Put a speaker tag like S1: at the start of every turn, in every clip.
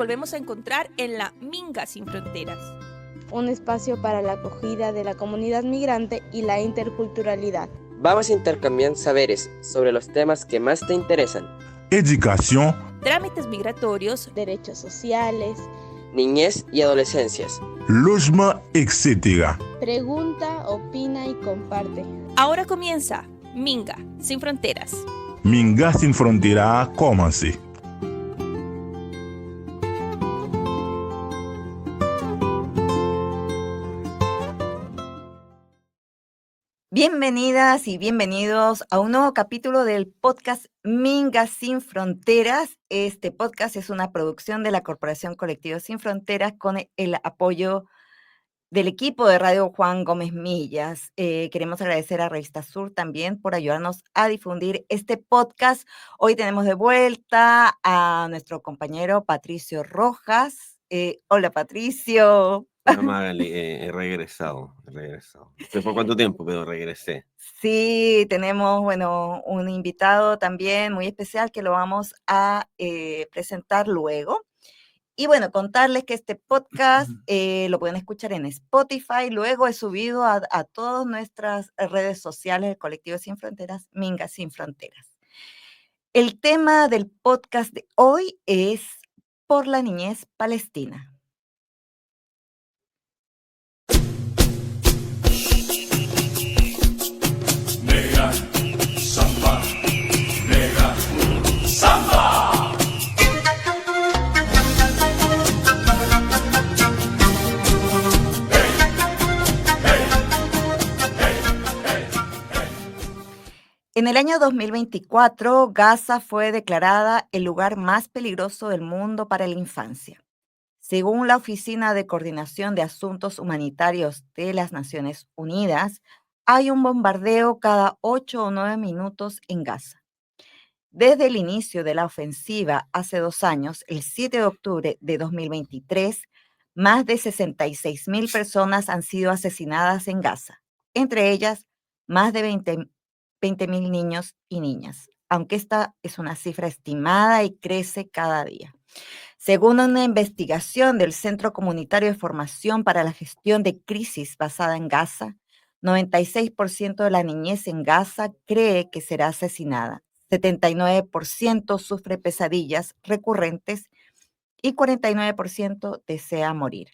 S1: volvemos a encontrar en la Minga Sin Fronteras.
S2: Un espacio para la acogida de la comunidad migrante y la interculturalidad.
S3: Vamos a intercambiar saberes sobre los temas que más te interesan.
S4: Educación,
S1: trámites migratorios,
S2: derechos sociales,
S3: niñez y adolescencias,
S4: logement, etc.
S2: Pregunta, opina y comparte.
S1: Ahora comienza Minga Sin Fronteras.
S4: Minga Sin Fronteras a commencé.
S5: Bienvenidas y bienvenidos a un nuevo capítulo del podcast Minga Sin Fronteras. Este podcast es una producción de la Corporación Colectivos Sin Fronteras con el apoyo del equipo de Radio Juan Gómez Millas. Queremos agradecer a Revista Sur también por ayudarnos a difundir este podcast. Hoy tenemos de vuelta a nuestro compañero Patricio Rojas. Hola, Patricio.
S6: Hola, Magali, he regresado. ¿Sé por cuánto tiempo? Pero regresé.
S5: Sí, tenemos, un invitado también muy especial que lo vamos a presentar luego. Y contarles que este podcast lo pueden escuchar en Spotify, luego es subido a todas nuestras redes sociales del Colectivo Sin Fronteras, Minga Sin Fronteras. El tema del podcast de hoy es por la niñez palestina.
S7: Negar, samba, negar, samba.
S5: En el año 2024, Gaza fue declarada el lugar más peligroso del mundo para la infancia. Según la Oficina de Coordinación de Asuntos Humanitarios de las Naciones Unidas, hay un bombardeo cada 8 o 9 minutos en Gaza. Desde el inicio de la ofensiva hace 2 años, el 7 de octubre de 2023, más de 66,000 personas han sido asesinadas en Gaza, entre ellas más de 20,000 niños y niñas, aunque esta es una cifra estimada y crece cada día. Según una investigación del Centro Comunitario de Formación para la Gestión de Crisis basada en Gaza, 96% de la niñez en Gaza cree que será asesinada, 79% sufre pesadillas recurrentes y 49% desea morir.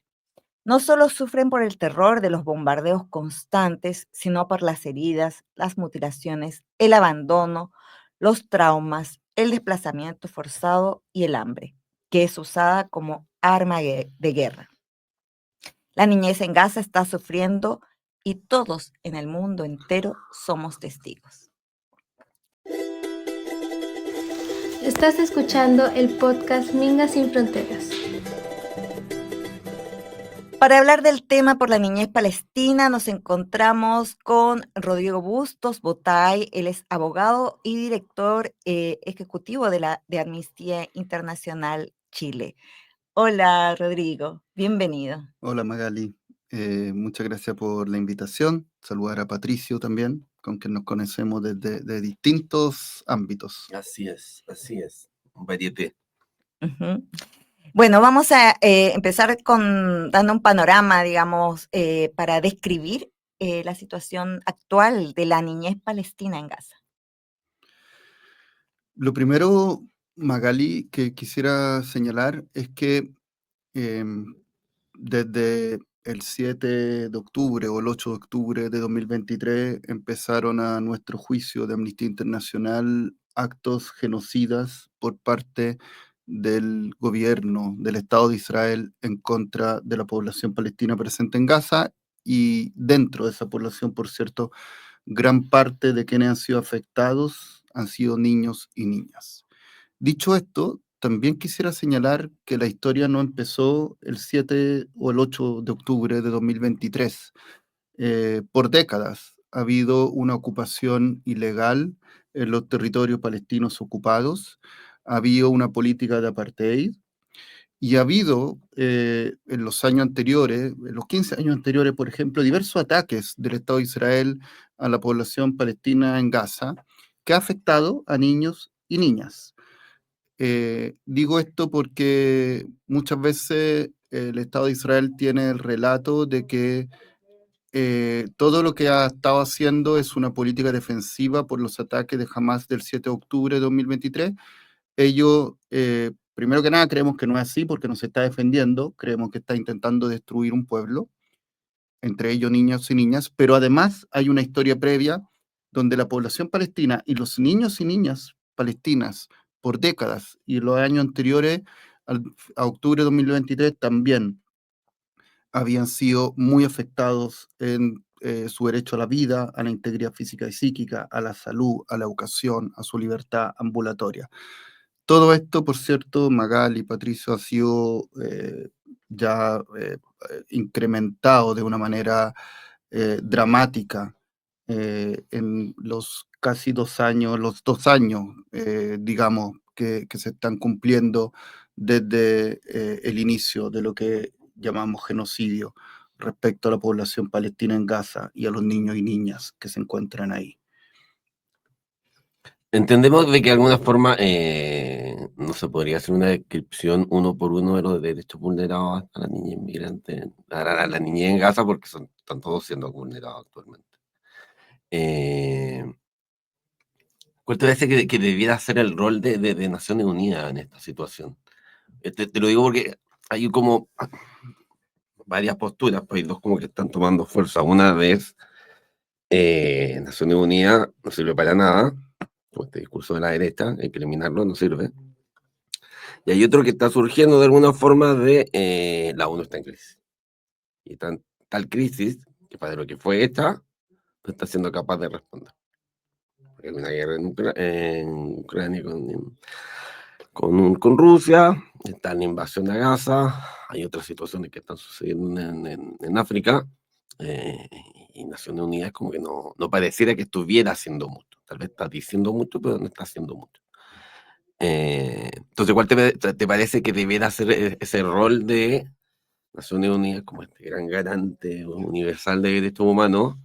S5: No solo sufren por el terror de los bombardeos constantes, sino por las heridas, las mutilaciones, el abandono, los traumas, el desplazamiento forzado y el hambre, que es usada como arma de guerra. La niñez en Gaza está sufriendo y todos en el mundo entero somos testigos.
S8: Estás escuchando el podcast Minga Sin Fronteras.
S5: Para hablar del tema por la niñez palestina, nos encontramos con Rodrigo Bustos Botay. Él es abogado y director ejecutivo de Amnistía Internacional Chile. Hola, Rodrigo. Bienvenido.
S9: Hola, Magali. Muchas gracias por la invitación. Saludar a Patricio también, con quien nos conocemos desde distintos ámbitos.
S6: Así es. Un varieté.
S5: Uh-huh. Bueno, vamos a empezar dando un panorama, para describir la situación actual de la niñez palestina en Gaza.
S9: Lo primero, Magali, que quisiera señalar es que desde el 7 de octubre o el 8 de octubre de 2023 empezaron a nuestro juicio de Amnistía Internacional actos genocidas por parte del gobierno del Estado de Israel en contra de la población palestina presente en Gaza, y dentro de esa población, por cierto, gran parte de quienes han sido afectados han sido niños y niñas. Dicho esto, también quisiera señalar que la historia no empezó el 7 o el 8 de octubre de 2023. Por décadas ha habido una ocupación ilegal en los territorios palestinos ocupados, ha habido una política de apartheid y ha habido en los años anteriores, en los 15 años anteriores, por ejemplo, diversos ataques del Estado de Israel a la población palestina en Gaza que ha afectado a niños y niñas. Digo esto porque muchas veces el Estado de Israel tiene el relato de que todo lo que ha estado haciendo es una política defensiva por los ataques de Hamas del 7 de octubre de 2023. Ellos, primero que nada, creemos que no es así porque no se está defendiendo, creemos que está intentando destruir un pueblo, entre ellos niños y niñas, pero además hay una historia previa donde la población palestina y los niños y niñas palestinas por décadas y los años anteriores a octubre de 2023 también habían sido muy afectados en su derecho a la vida, a la integridad física y psíquica, a la salud, a la educación, a su libertad ambulatoria. Todo esto, por cierto, Magali y Patricio, ha sido ya incrementado de una manera dramática en los casi 2 años, digamos, que se están cumpliendo desde el inicio de lo que llamamos genocidio respecto a la población palestina en Gaza y a los niños y niñas que se encuentran ahí.
S6: Entendemos de que de alguna forma no se podría hacer una descripción uno por uno de los derechos vulnerados a la niña inmigrante, a la niñez en Gaza, porque están todos siendo vulnerados actualmente. ¿Cuál te parece que debiera ser el rol de Naciones Unidas en esta situación? Te lo digo porque hay como varias posturas, pues hay dos como que están tomando fuerza. Una vez Naciones Unidas no sirve para nada, este discurso de la derecha, hay que eliminarlo, no sirve. Y hay otro que está surgiendo de alguna forma de la ONU está en crisis. Y tal crisis, que para lo que fue hecha, no está siendo capaz de responder. Porque hay una guerra en Ucrania con Rusia, está la invasión a Gaza, hay otras situaciones que están sucediendo en África, y Naciones Unidas como que no pareciera que estuviera haciendo mucho. Tal vez está diciendo mucho, pero no está haciendo mucho. Entonces, ¿cuál te parece que debiera ser ese rol de Naciones Unidas como este gran garante universal de derechos humanos,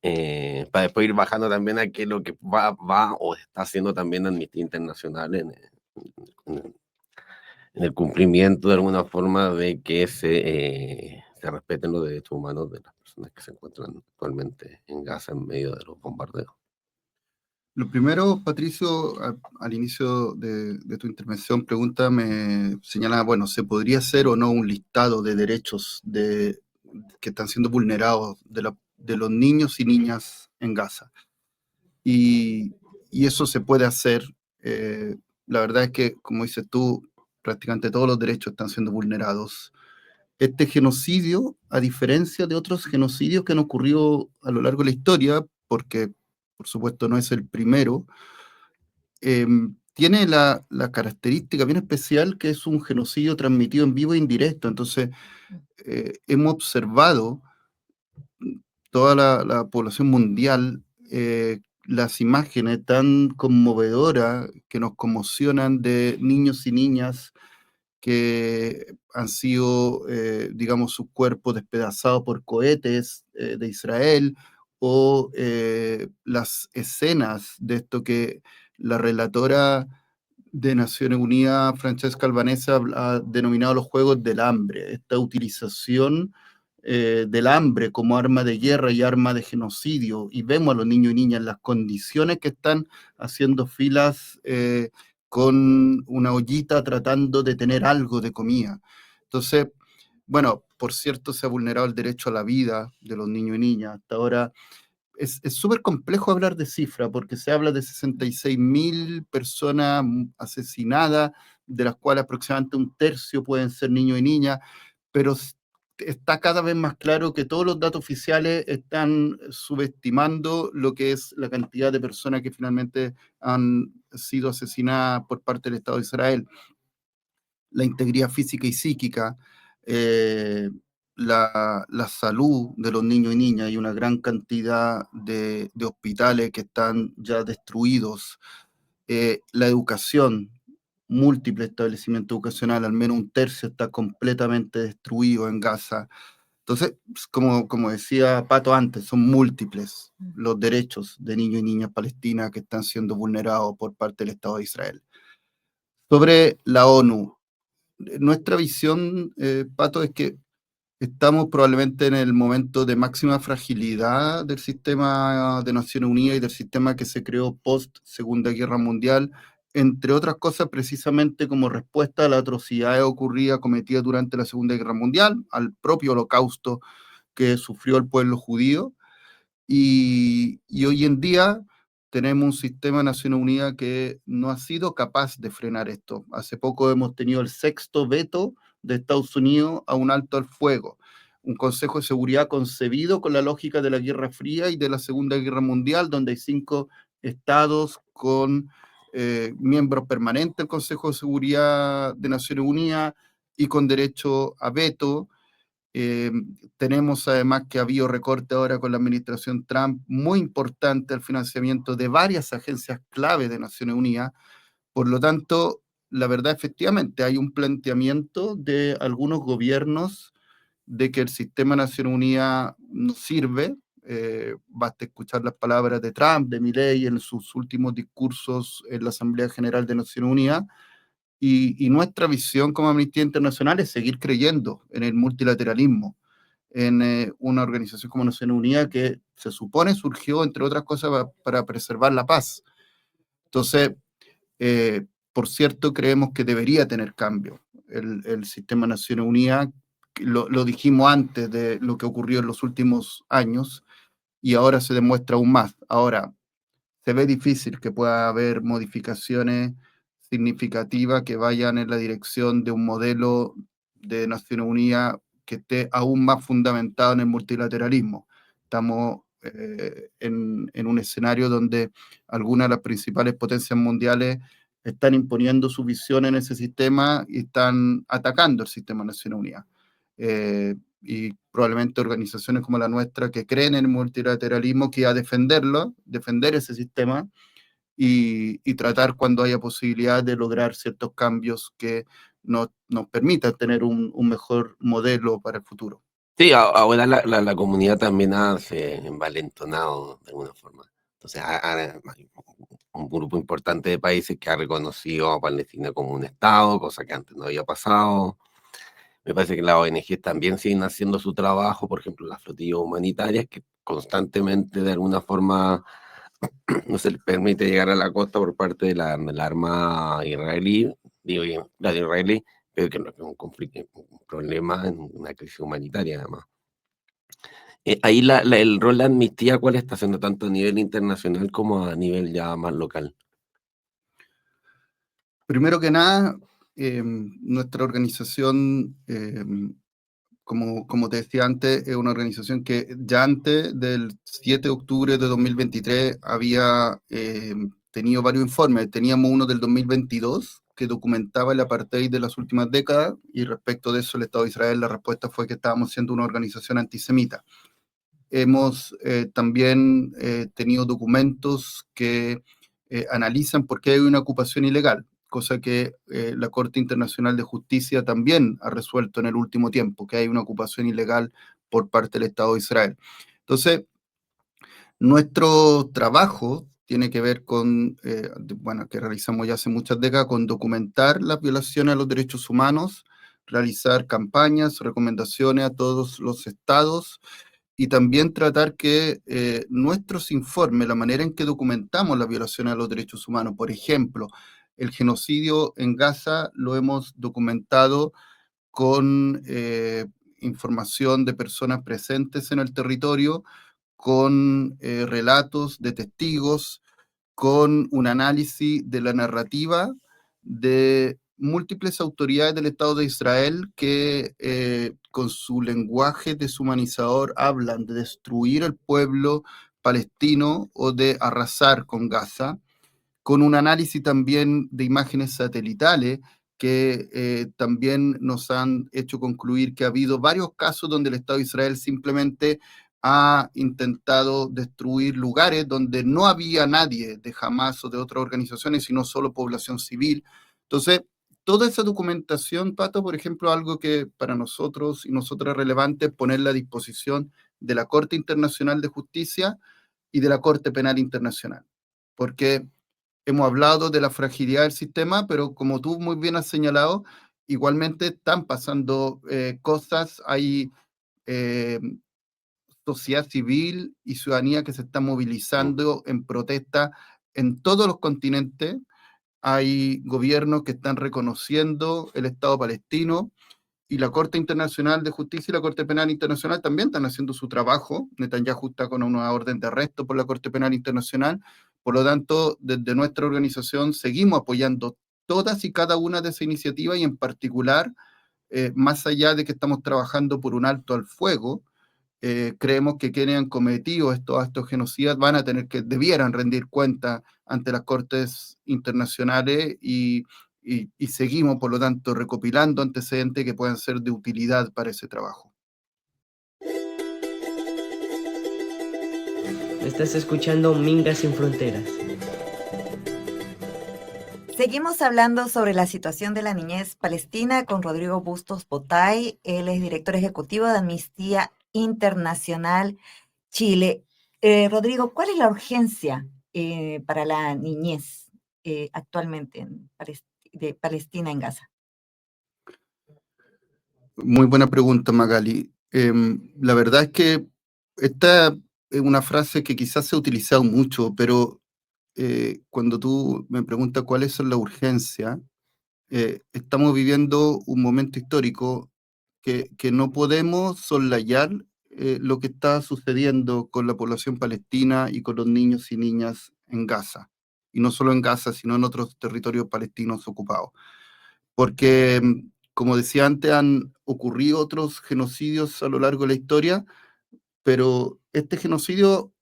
S6: para después ir bajando también a qué es lo que va o está haciendo también Amnistía Internacional en el cumplimiento de alguna forma de que se respeten los derechos humanos de las personas que se encuentran actualmente en Gaza en medio de los bombardeos?
S9: Lo primero, Patricio, al inicio de tu intervención, me señala, bueno, ¿se podría hacer o no un listado de derechos que están siendo vulnerados de los niños y niñas en Gaza? Y eso se puede hacer. La verdad es que, como dices tú, prácticamente todos los derechos están siendo vulnerados. Este genocidio, a diferencia de otros genocidios que han ocurrido a lo largo de la historia, porque por supuesto no es el primero, tiene la característica bien especial que es un genocidio transmitido en vivo e indirecto. Entonces, hemos observado toda la población mundial las imágenes tan conmovedoras que nos conmocionan de niños y niñas que han sido, digamos, sus cuerpos despedazados por cohetes de Israel, o las escenas de esto que la relatora de Naciones Unidas, Francesca Albanese, ha denominado los Juegos del Hambre, esta utilización del hambre como arma de guerra y arma de genocidio, y vemos a los niños y niñas en las condiciones que están haciendo filas con una ollita tratando de tener algo de comida. Entonces, bueno, por cierto, se ha vulnerado el derecho a la vida de los niños y niñas. Hasta ahora es súper complejo hablar de cifra, porque se habla de 66.000 personas asesinadas, de las cuales aproximadamente un tercio pueden ser niños y niñas, pero está cada vez más claro que todos los datos oficiales están subestimando lo que es la cantidad de personas que finalmente han sido asesinadas por parte del Estado de Israel. La integridad física y psíquica, la salud de los niños y niñas, y una gran cantidad de hospitales que están ya destruidos, la educación, múltiples establecimientos educacionales, al menos un tercio está completamente destruido en Gaza. Entonces, como decía Pato antes, son múltiples los derechos de niños y niñas palestinas que están siendo vulnerados por parte del Estado de Israel. Sobre la ONU, nuestra visión, Pato, es que estamos probablemente en el momento de máxima fragilidad del sistema de Naciones Unidas y del sistema que se creó post Segunda Guerra Mundial, entre otras cosas precisamente como respuesta a la atrocidad ocurrida cometida durante la Segunda Guerra Mundial, al propio holocausto que sufrió el pueblo judío. Y hoy en día tenemos un sistema de Naciones Unidas que no ha sido capaz de frenar esto. Hace poco hemos tenido el 6º veto de Estados Unidos a un alto al fuego, un Consejo de Seguridad concebido con la lógica de la Guerra Fría y de la Segunda Guerra Mundial, donde hay 5 estados con miembros permanentes del Consejo de Seguridad de Naciones Unidas y con derecho a veto. Tenemos además que ha habido recorte ahora con la administración Trump muy importante al financiamiento de varias agencias clave de Naciones Unidas. Por lo tanto, la verdad, efectivamente, hay un planteamiento de algunos gobiernos de que el sistema de Naciones Unidas no sirve. Basta escuchar las palabras de Trump, de Milei en sus últimos discursos en la Asamblea General de Naciones Unidas. Y nuestra visión como Amnistía Internacional es seguir creyendo en el multilateralismo, en una organización como Naciones Unidas que se supone surgió, entre otras cosas, para preservar la paz. Entonces, por cierto, creemos que debería tener cambio el sistema de Naciones Unidas. Lo dijimos antes de lo que ocurrió en los últimos años y ahora se demuestra aún más. Ahora, se ve difícil que pueda haber modificaciones significativas que vayan en la dirección de un modelo de Naciones Unidas que esté aún más fundamentado en el multilateralismo. Estamos en un escenario donde algunas de las principales potencias mundiales están imponiendo su visión en ese sistema y están atacando el sistema de Naciones Unidas. Y probablemente organizaciones como la nuestra que creen en el multilateralismo, que a defenderlo, defender ese sistema y tratar cuando haya posibilidad de lograr ciertos cambios que nos permitan tener un mejor modelo para el futuro.
S6: Sí, ahora la comunidad también se envalentonado de alguna forma. Entonces, hay un grupo importante de países que ha reconocido a Palestina como un Estado, cosa que antes no había pasado. Me parece que las ONG también siguen haciendo su trabajo, por ejemplo, las flotillas humanitarias, que constantemente de alguna forma no se les permite llegar a la costa por parte de la Armada israelí, la de israelí, pero que no es un conflicto, un problema, una crisis humanitaria además. Ahí el rol de Amnistía, ¿cuál está haciendo tanto a nivel internacional como a nivel ya más local?
S9: Primero que nada, nuestra organización, como te decía antes, es una organización que ya antes del 7 de octubre de 2023 había tenido varios informes. Teníamos uno del 2022 que documentaba el apartheid de las últimas décadas y respecto de eso el Estado de Israel, la respuesta fue que estábamos siendo una organización antisemita. Hemos también tenido documentos que analizan por qué hay una ocupación ilegal, cosa que la Corte Internacional de Justicia también ha resuelto en el último tiempo, que hay una ocupación ilegal por parte del Estado de Israel. Entonces, nuestro trabajo tiene que ver con, que realizamos ya hace muchas décadas, con documentar las violaciones a los derechos humanos, realizar campañas, recomendaciones a todos los estados, y también tratar que nuestros informes, la manera en que documentamos las violaciones a los derechos humanos, por ejemplo, el genocidio en Gaza lo hemos documentado con información de personas presentes en el territorio, con relatos de testigos, con un análisis de la narrativa de múltiples autoridades del Estado de Israel que con su lenguaje deshumanizador hablan de destruir el pueblo palestino o de arrasar con Gaza, con un análisis también de imágenes satelitales que también nos han hecho concluir que ha habido varios casos donde el Estado de Israel simplemente ha intentado destruir lugares donde no había nadie de Hamas o de otras organizaciones, sino solo población civil. Entonces, toda esa documentación, Pato, por ejemplo, algo que para nosotros y nosotras es relevante, ponerla a disposición de la Corte Internacional de Justicia y de la Corte Penal Internacional, porque hemos hablado de la fragilidad del sistema, pero como tú muy bien has señalado, igualmente están pasando cosas, hay sociedad civil y ciudadanía que se está movilizando en protesta en todos los continentes. Hay gobiernos que están reconociendo el Estado palestino y la Corte Internacional de Justicia y la Corte Penal Internacional también están haciendo su trabajo. Netanyahu está con una orden de arresto por la Corte Penal Internacional. Por lo tanto, desde nuestra organización seguimos apoyando todas y cada una de esas iniciativas y en particular, más allá de que estamos trabajando por un alto al fuego, creemos que quienes han cometido estos actos genocidas van a tener que, debieran rendir cuenta ante las cortes internacionales y seguimos, por lo tanto, recopilando antecedentes que puedan ser de utilidad para ese trabajo.
S10: Estás escuchando Minga Sin Fronteras.
S5: Seguimos hablando sobre la situación de la niñez palestina con Rodrigo Bustos Botay. Él es director ejecutivo de Amnistía Internacional Chile. Rodrigo, ¿cuál es la urgencia para la niñez actualmente de Palestina en Gaza?
S9: Muy buena pregunta, Magali. La verdad es que esta es una frase que quizás se ha utilizado mucho, pero cuando tú me preguntas cuál es la urgencia, estamos viviendo un momento histórico que no podemos soslayar lo que está sucediendo con la población palestina y con los niños y niñas en Gaza. Y no solo en Gaza, sino en otros territorios palestinos ocupados. Porque, como decía antes, han ocurrido otros genocidios a lo largo de la historia, pero este genocidio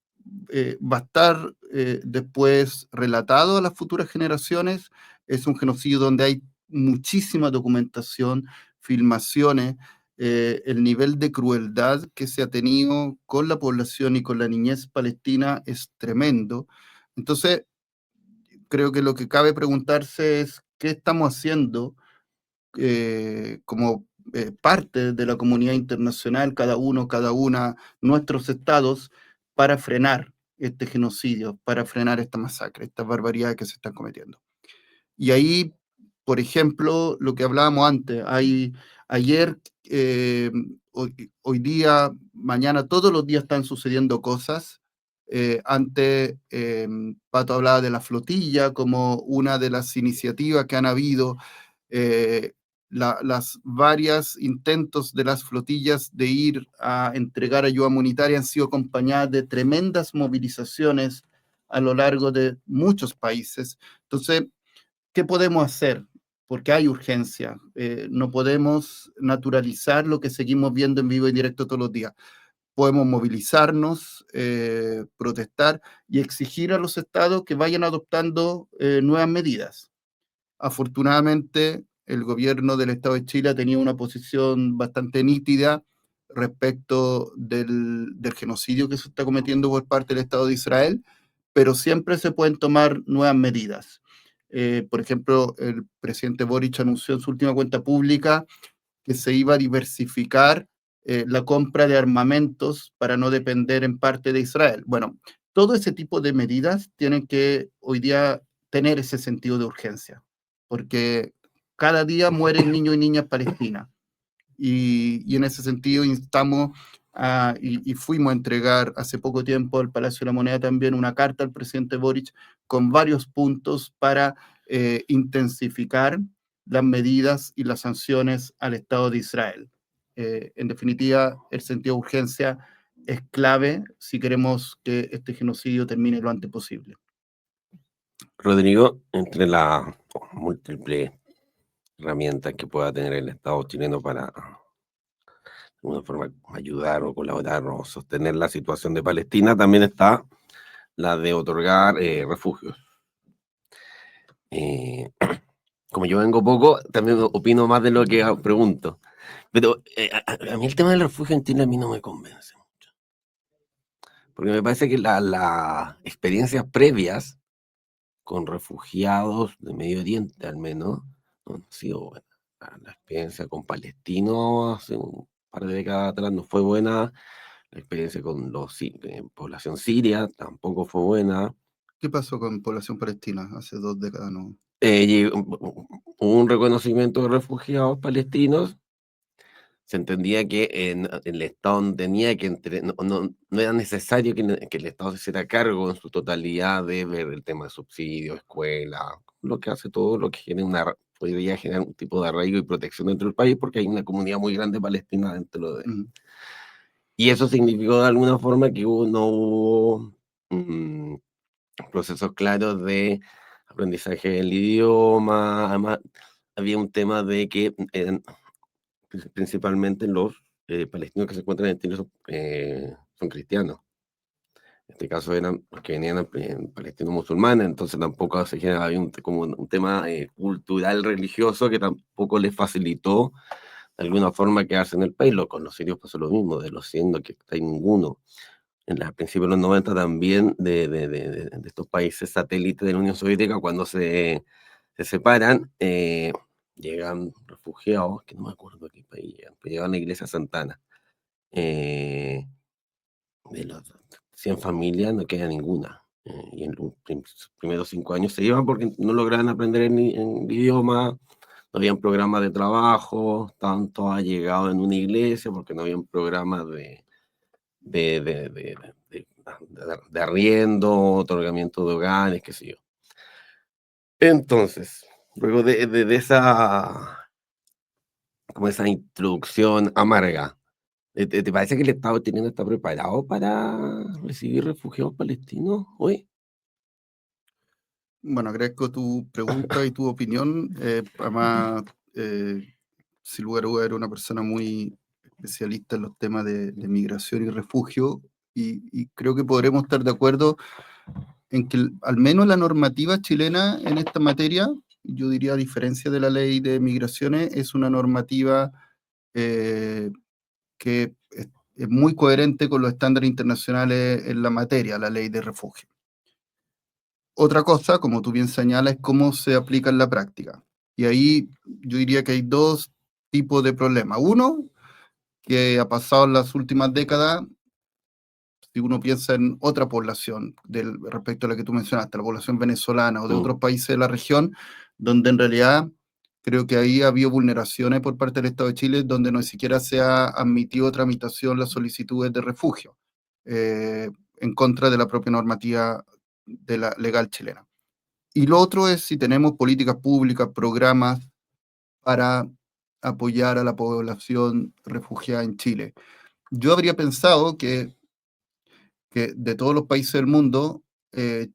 S9: va a estar después relatado a las futuras generaciones. Es un genocidio donde hay muchísima documentación, filmaciones, el nivel de crueldad que se ha tenido con la población y con la niñez palestina es tremendo. Entonces, creo que lo que cabe preguntarse es qué estamos haciendo como parte de la comunidad internacional, cada uno, cada una, nuestros estados, para frenar este genocidio, para frenar esta masacre, estas barbaridades que se están cometiendo. Y ahí, por ejemplo, lo que hablábamos antes, ayer, hoy día, mañana, todos los días están sucediendo cosas. Antes, Pato hablaba de la flotilla como una de las iniciativas que han habido, las varias intentos de las flotillas de ir a entregar ayuda humanitaria han sido acompañadas de tremendas movilizaciones a lo largo de muchos países. Entonces, ¿qué podemos hacer? Porque hay urgencia. No podemos naturalizar lo que seguimos viendo en vivo y directo todos los días. Podemos movilizarnos, protestar y exigir a los estados que vayan adoptando nuevas medidas. Afortunadamente, el gobierno del Estado de Chile ha tenido una posición bastante nítida respecto del genocidio que se está cometiendo por parte del Estado de Israel, pero siempre se pueden tomar nuevas medidas. Por ejemplo, el presidente Boric anunció en su última cuenta pública que se iba a diversificar la compra de armamentos para no depender en parte de Israel. Bueno, todo ese tipo de medidas tienen que hoy día tener ese sentido de urgencia, porque cada día mueren niños y niñas palestinas. Y en ese sentido instamos y fuimos a entregar hace poco tiempo al Palacio de la Moneda también una carta al presidente Boric con varios puntos para intensificar las medidas y las sanciones al Estado de Israel. En definitiva, el sentido de urgencia es clave si queremos que este genocidio termine lo antes posible.
S6: Rodrigo, entre las múltiples herramientas que pueda tener el Estado chileno para de alguna forma ayudar o colaborar o sostener la situación de Palestina, también está la de otorgar refugios. Como yo vengo poco, también opino más de lo que pregunto. Pero a mí el tema del refugio en Chile a mí no me convence mucho. Porque me parece que las experiencias previas con refugiados de Medio Oriente, al menos, no han sido buenas. La experiencia con palestinos hace un par de décadas atrás no fue buena. La experiencia con población siria tampoco fue buena.
S9: ¿Qué pasó con población palestina hace 2 décadas? No.
S6: Hubo un reconocimiento de refugiados palestinos. Se entendía que el Estado no tenía que no era necesario que el Estado se hiciera cargo en su totalidad de ver el tema de subsidios, escuela, lo que hace todo lo que podría generar un tipo de arraigo y protección dentro del país, porque hay una comunidad muy grande palestina dentro de. Y eso significó de alguna forma que no hubo procesos claros de aprendizaje del idioma. Además, había un tema de que principalmente los palestinos que se encuentran en Chile son cristianos. En este caso eran los que venían palestinos musulmanes, entonces tampoco se generaba como un tema cultural religioso que tampoco les facilitó de alguna forma quedarse en el país. Con los sirios pasó lo mismo, de los 100 que hay ninguno. A principios de los 90 también de estos países satélites de la Unión Soviética, cuando se separan, llegan refugiados, que no me acuerdo qué país llegan, pero llegan a la iglesia Santana. De los 100 familias no queda ninguna. Y en los primeros 5 años se iban porque no lograban aprender el idioma, no habían programas de trabajo, estaban todos allegados en una iglesia porque no habían programas de arriendo, otorgamiento de hogares, qué sé yo. Entonces, luego de esa introducción amarga, ¿te parece que el Estado chileno está preparado para recibir refugiados palestinos hoy?
S9: Bueno, agradezco tu pregunta y tu opinión. Además, sin lugar a dudas, eres una persona muy especialista en los temas de migración y refugio, y creo que podremos estar de acuerdo en que al menos la normativa chilena en esta materia, yo diría a diferencia de la ley de migraciones, es una normativa que es muy coherente con los estándares internacionales en la materia, la ley de refugio. Otra cosa, como tú bien señalas, es cómo se aplica en la práctica. Y ahí yo diría que hay 2 tipos de problemas. Uno, que ha pasado en las últimas décadas, si uno piensa en otra población respecto a la que tú mencionaste, la población venezolana o de otros países de la región, donde en realidad creo que ahí ha habido vulneraciones por parte del Estado de Chile, donde no siquiera se ha admitido tramitación las solicitudes de refugio, en contra de la propia normativa de la legal chilena. Y lo otro es si tenemos políticas públicas, programas para apoyar a la población refugiada en Chile. Yo habría pensado que de todos los países del mundo,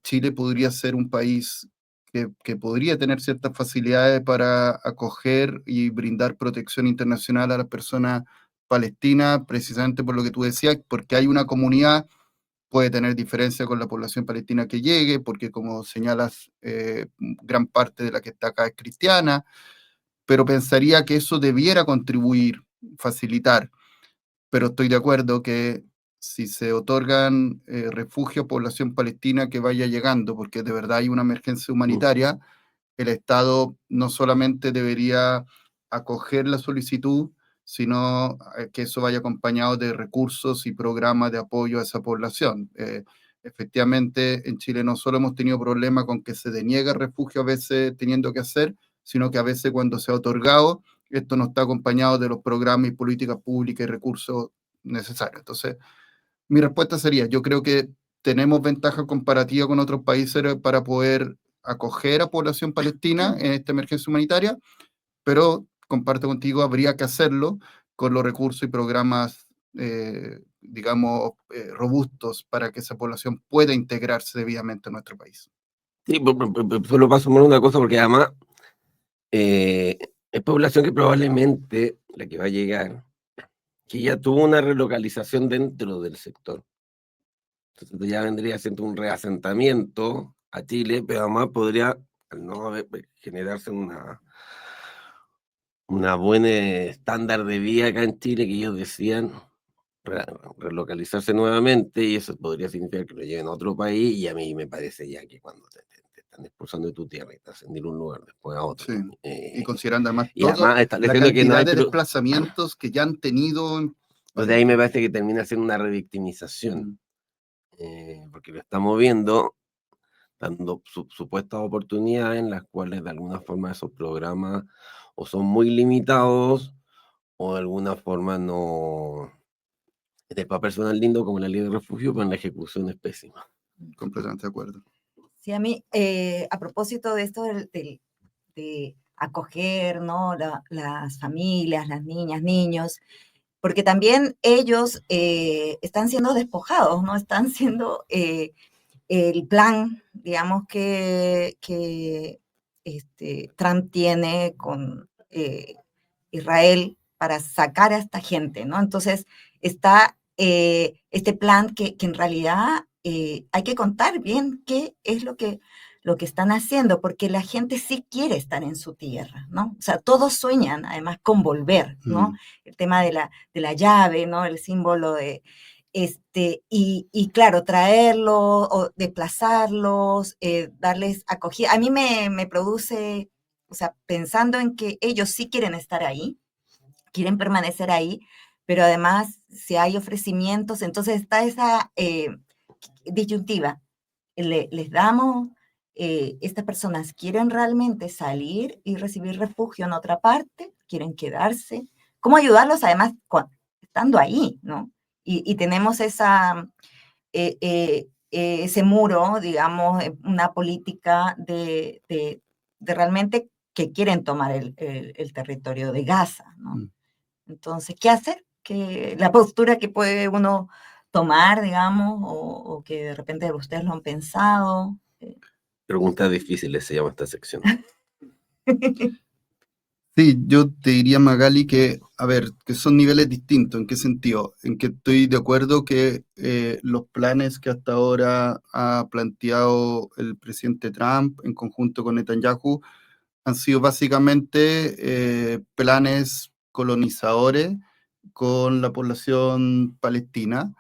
S9: Chile podría ser un país que podría tener ciertas facilidades para acoger y brindar protección internacional a las personas palestinas, precisamente por lo que tú decías, porque hay una comunidad, puede tener diferencia con la población palestina que llegue, porque como señalas, gran parte de la que está acá es cristiana, pero pensaría que eso debiera contribuir, facilitar, pero estoy de acuerdo que si se otorgan refugio a población palestina que vaya llegando, porque de verdad hay una emergencia humanitaria, el Estado no solamente debería acoger la solicitud, sino que eso vaya acompañado de recursos y programas de apoyo a esa población. Efectivamente, en Chile no solo hemos tenido problemas con que se deniega refugio a veces teniendo que hacer, sino que a veces cuando se ha otorgado, esto no está acompañado de los programas y políticas públicas y recursos necesarios. Entonces, mi respuesta sería, yo creo que tenemos ventaja comparativa con otros países para poder acoger a población palestina en esta emergencia humanitaria, pero comparto contigo, habría que hacerlo con los recursos y programas, digamos, robustos para que esa población pueda integrarse debidamente a nuestro país.
S6: Sí, solo paso por una cosa, porque además es población que probablemente la que va a llegar, que ya tuvo una relocalización dentro del sector. Entonces ya vendría siendo un reasentamiento a Chile, pero además podría, al no generarse una buena estándar de vida acá en Chile, que ellos decían relocalizarse nuevamente, y eso podría significar que lo lleven a otro país, y a mí me parece ya que cuando te están expulsando de tu tierra y te hacen ir a un lugar después a otro.
S9: Sí. Y considerando además
S6: y además
S9: la
S6: estableciendo que no
S9: cantidad
S6: hay
S9: de desplazamientos que ya han tenido.
S6: Pues de ahí me parece que termina siendo una revictimización, porque lo estamos viendo dando supuestas oportunidades en las cuales de alguna forma esos programas o son muy limitados o de alguna forma no... Este papel suena lindo como la ley de refugio, pero en la ejecución es pésima.
S9: Completamente de acuerdo.
S5: Sí, a mí, a propósito de esto de acoger, ¿no? Las familias, las niñas, niños, porque también ellos están siendo despojados, ¿no? Están siendo el plan, digamos, que Trump tiene con Israel para sacar a esta gente, ¿no? Entonces está este plan que en realidad hay que contar bien qué es lo que están haciendo, porque la gente sí quiere estar en su tierra, ¿no? O sea, todos sueñan además con volver, ¿no? El tema de la llave, ¿no? El símbolo de, y claro, traerlos o desplazarlos, darles acogida. A mí me produce, o sea, pensando en que ellos sí quieren estar ahí, quieren permanecer ahí, pero además si hay ofrecimientos, entonces está esa disyuntiva. Les damos, estas personas quieren realmente salir y recibir refugio en otra parte, quieren quedarse. ¿Cómo ayudarlos además estando ahí, ¿no? Y tenemos ese muro, digamos, una política de realmente que quieren tomar el territorio de Gaza, ¿no? Entonces, ¿qué hacer? La postura que puede uno tomar, digamos, o que de repente ustedes lo han pensado.
S6: Preguntas difíciles se llama esta sección.
S9: Sí, yo te diría, Magali, que, a ver, que son niveles distintos. ¿En qué sentido? En que estoy de acuerdo que los planes que hasta ahora ha planteado el presidente Trump en conjunto con Netanyahu han sido básicamente planes colonizadores con la población palestina,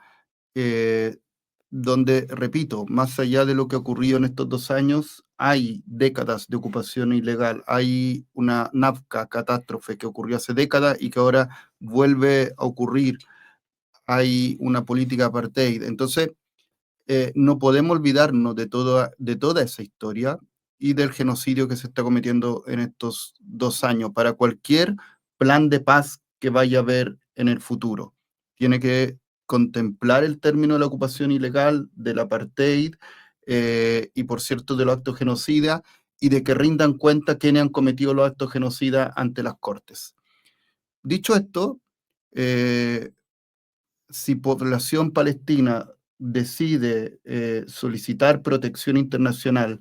S9: donde, repito, más allá de lo que ha ocurrido en estos 2 años, hay décadas de ocupación ilegal, hay una Nafka catástrofe que ocurrió hace décadas y que ahora vuelve a ocurrir, hay una política apartheid. Entonces, no podemos olvidarnos de toda esa historia y del genocidio que se está cometiendo en estos 2 años para cualquier plan de paz que vaya a haber en el futuro. Tiene que contemplar el término de la ocupación ilegal, del apartheid y, por cierto, de los actos genocidas y de que rindan cuenta quienes han cometido los actos genocidas ante las cortes. Dicho esto, si población palestina decide solicitar protección internacional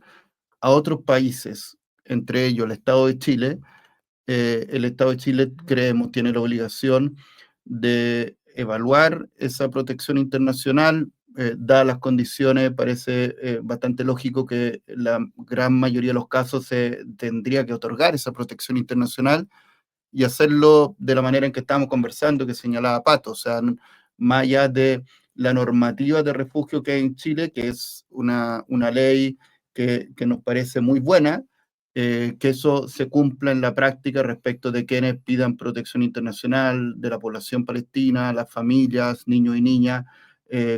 S9: a otros países, entre ellos el Estado de Chile, creemos, tiene la obligación de evaluar esa protección internacional, dadas las condiciones, parece bastante lógico que la gran mayoría de los casos se tendría que otorgar esa protección internacional y hacerlo de la manera en que estamos conversando, que señalaba Pato, o sea, más allá de la normativa de refugio que hay en Chile, que es una ley que nos parece muy buena, que eso se cumpla en la práctica respecto de quienes pidan protección internacional, de la población palestina, las familias, niños y niñas,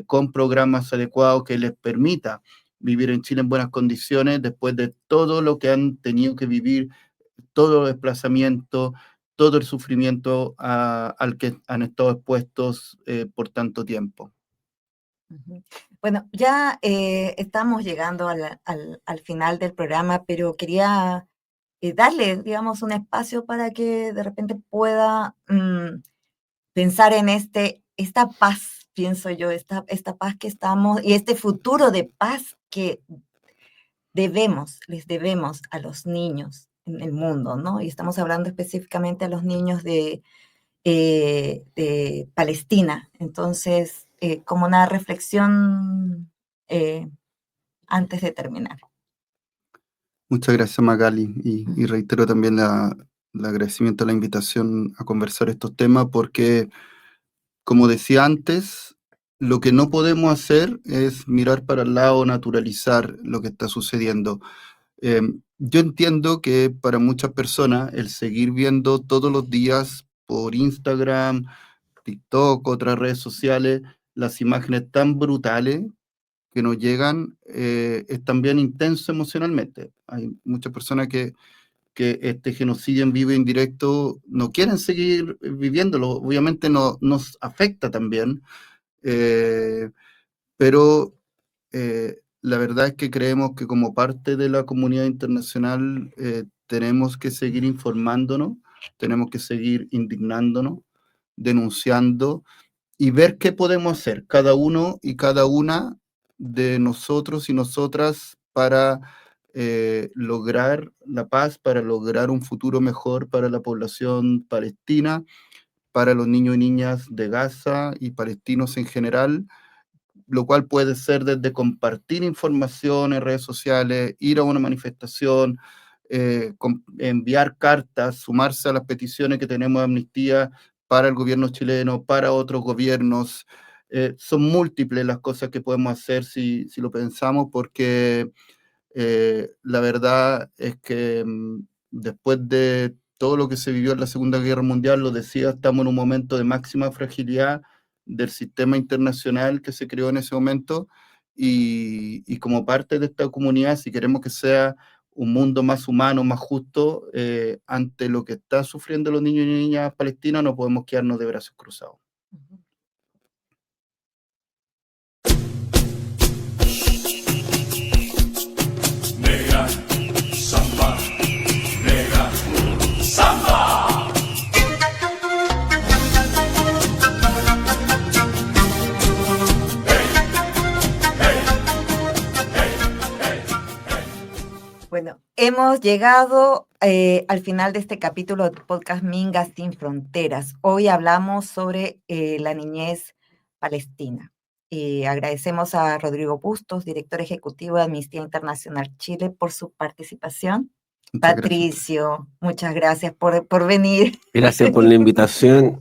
S9: con programas adecuados que les permita vivir en Chile en buenas condiciones después de todo lo que han tenido que vivir, todo el desplazamiento, todo el sufrimiento al que han estado expuestos por tanto tiempo.
S5: Bueno, ya estamos llegando al final del programa, pero quería darle, digamos, un espacio para que de repente pueda pensar en esta paz, pienso yo, esta paz que estamos, y este futuro de paz que les debemos a los niños en el mundo, ¿no? Y estamos hablando específicamente a los niños de Palestina. Entonces, como una reflexión antes de terminar.
S9: Muchas gracias, Magali, y reitero también el agradecimiento a la invitación a conversar estos temas, porque, como decía antes, lo que no podemos hacer es mirar para el lado, naturalizar lo que está sucediendo. Yo entiendo que para muchas personas el seguir viendo todos los días por Instagram, TikTok, otras redes sociales, las imágenes tan brutales que nos llegan es también intenso emocionalmente. Hay muchas personas que este genocidio en vivo e indirecto no quieren seguir viviéndolo. Obviamente nos afecta también, pero la verdad es que creemos que como parte de la comunidad internacional tenemos que seguir informándonos, tenemos que seguir indignándonos, denunciando y ver qué podemos hacer, cada uno y cada una de nosotros y nosotras para lograr la paz, para lograr un futuro mejor para la población palestina, para los niños y niñas de Gaza y palestinos en general, lo cual puede ser desde compartir información en redes sociales, ir a una manifestación, enviar cartas, sumarse a las peticiones que tenemos de amnistía para el gobierno chileno, para otros gobiernos. Son múltiples las cosas que podemos hacer si lo pensamos, porque la verdad es que después de todo lo que se vivió en la Segunda Guerra Mundial, lo decía, estamos en un momento de máxima fragilidad del sistema internacional que se creó en ese momento, y como parte de esta comunidad, si queremos que sea un mundo más humano, más justo, ante lo que están sufriendo los niños y niñas palestinos, no podemos quedarnos de brazos cruzados.
S7: Negra samba, negra samba.
S5: Bueno, hemos llegado al final de este capítulo del podcast Minga Sin Fronteras. Hoy hablamos sobre la niñez palestina. Agradecemos a Rodrigo Bustos, director ejecutivo de Amnistía Internacional Chile, por su participación.
S9: Muchas
S5: Patricio, muchas gracias por venir.
S6: Gracias por la invitación.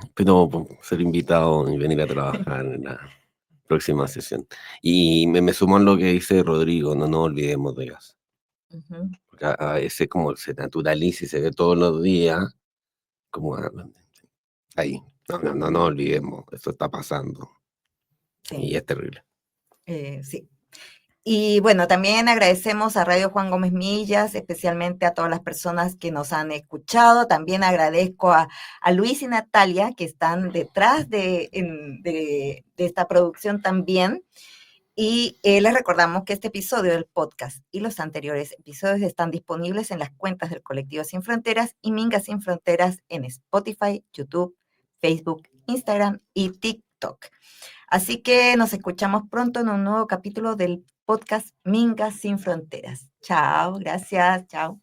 S6: Espero ser invitado y venir a trabajar en la próxima sesión. Y me sumo a lo que dice Rodrigo, no nos olvidemos de Gaza. Porque a veces como se naturaliza y se ve todos los días, como ahí, no nos olvidemos, esto está pasando.
S5: Sí.
S6: Y es terrible.
S5: Sí. Y bueno, también agradecemos a Radio Juan Gómez Millas, especialmente a todas las personas que nos han escuchado. También agradezco a Luis y Natalia, que están detrás de esta producción también. Y les recordamos que este episodio del podcast y los anteriores episodios están disponibles en las cuentas del Colectivo Sin Fronteras y Minga Sin Fronteras en Spotify, YouTube, Facebook, Instagram y TikTok. Así que nos escuchamos pronto en un nuevo capítulo del podcast Minga Sin Fronteras. Chao, gracias, chao.